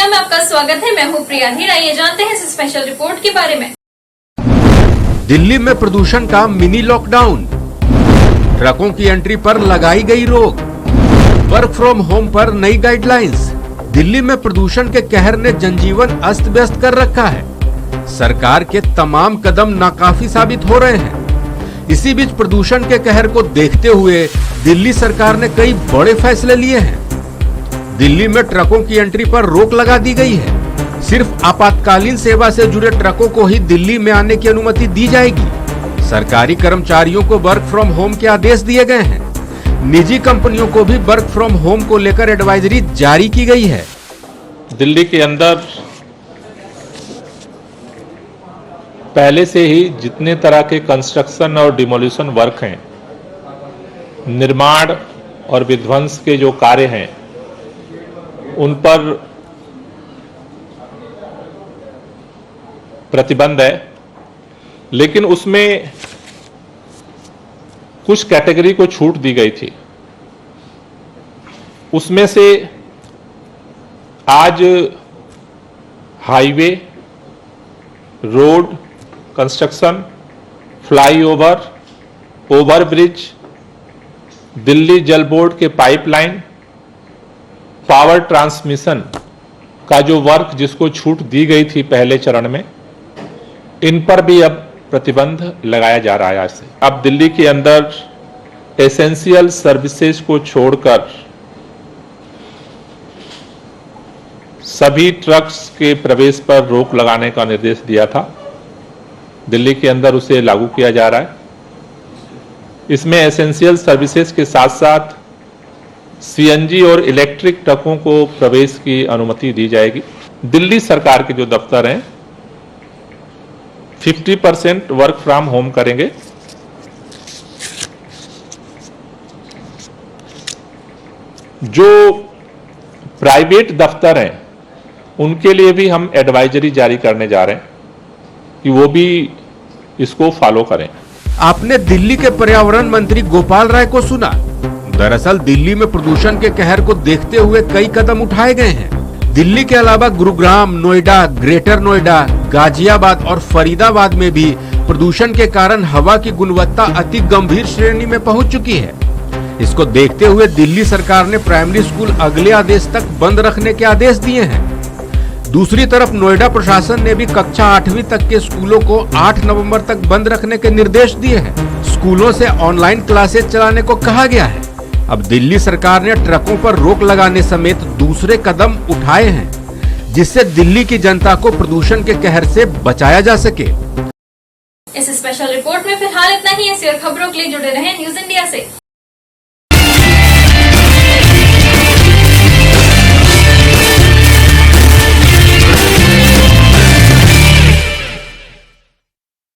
India में आपका स्वागत है। मैं हूं प्रिया धीर। आइए जानते हैं इस स्पेशल रिपोर्ट के बारे में। दिल्ली में प्रदूषण का मिनी लॉकडाउन, ट्रकों की एंट्री पर लगाई गई रोक, वर्क फ्रॉम होम पर नई गाइडलाइंस। दिल्ली में प्रदूषण के कहर ने जनजीवन अस्त व्यस्त कर रखा है। सरकार के तमाम कदम नाकाफी साबित हो रहे हैं। इसी बीच प्रदूषण के कहर को देखते हुए दिल्ली सरकार ने कई बड़े फैसले लिए हैं। दिल्ली में ट्रकों की एंट्री पर रोक लगा दी गई है। सिर्फ आपातकालीन सेवा से जुड़े ट्रकों को ही दिल्ली में आने की अनुमति दी जाएगी। सरकारी कर्मचारियों को वर्क फ्रॉम होम के आदेश दिए गए हैं। निजी कंपनियों को भी वर्क फ्रॉम होम को लेकर एडवाइजरी जारी की गई है। दिल्ली के अंदर पहले से ही जितने तरह के कंस्ट्रक्शन और डिमोलिशन वर्क हैं, निर्माण और विध्वंस के जो कार्य हैं, उन पर प्रतिबंध है। लेकिन उसमें कुछ कैटेगरी को छूट दी गई थी। उसमें से आज highway, road construction, flyover, overbridge, Delhi जल बोर्ड के पाइपलाइन, पावर ट्रांसमिशन का जो वर्क जिसको छूट दी गई थी पहले चरण में, इन पर भी अब प्रतिबंध लगाया जा रहा है। आज से अब दिल्ली के अंदर एसेंशियल सर्विसेज को छोड़कर सभी ट्रक्स के प्रवेश पर रोक लगाने का निर्देश दिया था। दिल्ली के अंदर उसे लागू किया जा रहा है। इसमें एसेंशियल सर्विसेज के साथ साथ सीएनजी और इलेक्ट्रिक ट्रकों को प्रवेश की अनुमति दी जाएगी। दिल्ली सरकार के जो दफ्तर हैं 50% वर्क फ्रॉम होम करेंगे। जो प्राइवेट दफ्तर हैं उनके लिए भी हम एडवाइजरी जारी करने जा रहे हैं कि वो भी इसको फॉलो करें। आपने दिल्ली के पर्यावरण मंत्री गोपाल राय को सुना। दरअसल दिल्ली में प्रदूषण के कहर को देखते हुए कई कदम उठाए गए हैं। दिल्ली के अलावा गुरुग्राम, नोएडा, ग्रेटर नोएडा, गाजियाबाद और फरीदाबाद में भी प्रदूषण के कारण हवा की गुणवत्ता अति गंभीर श्रेणी में पहुंच चुकी है। इसको देखते हुए दिल्ली सरकार ने प्राइमरी स्कूल अगले आदेश तक बंद रखने के आदेश दिए हैं। दूसरी तरफ नोएडा प्रशासन ने भी कक्षा 8वीं तक के स्कूलों को 8 नवंबर तक बंद रखने के निर्देश दिए हैं। स्कूलों से ऑनलाइन क्लासेस चलाने को कहा गया है। अब दिल्ली सरकार ने ट्रकों पर रोक लगाने समेत दूसरे कदम उठाए हैं, जिससे दिल्ली की जनता को प्रदूषण के कहर से बचाया जा सके। इस स्पेशल रिपोर्ट में फिलहाल इतना ही। ऐसी और खबरों के लिए जुड़े रहें न्यूज इंडिया से।